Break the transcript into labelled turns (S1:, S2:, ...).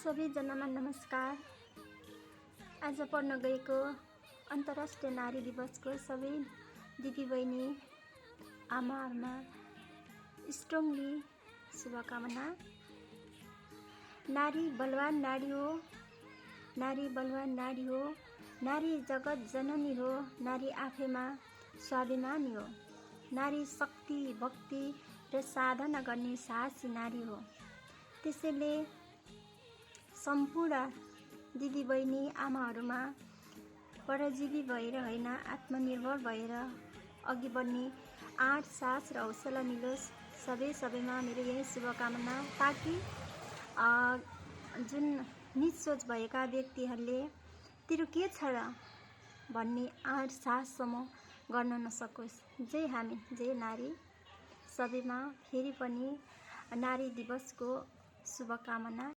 S1: सबैजनामा नमस्कार। आज पढ्न गएको अन्तर्राष्ट्रिय नारी दिवसको सबै दिदीबहिनी आमाहरूमा स्ट्रङली शुभकामना। नारी बलवान नारी हो, नारी बलवान नारी हो, नारी जगत जननी हो, नारी आफैमा स्वाभिमानी हो, नारी शक्ति भक्ति र साधना गर्ने साहसी नारी हो। त्यसैले सम्पूर्ण दिदीबहिनी आमाहरूमा परजीवी भएर होइन, आत्मनिर्भर भएर अघि बढ्ने आँट साहस र हौसला मिलोस्। सबैमा मेरो यही शुभकामना, ताकि जुन निज सोच भएका व्यक्तिहरूले तिरो के छ र भन्ने आँट साहससम्म गर्न नसकोस्। जय हामी, जय नारी। सबैमा फेरि पनि नारी दिवसको शुभकामना।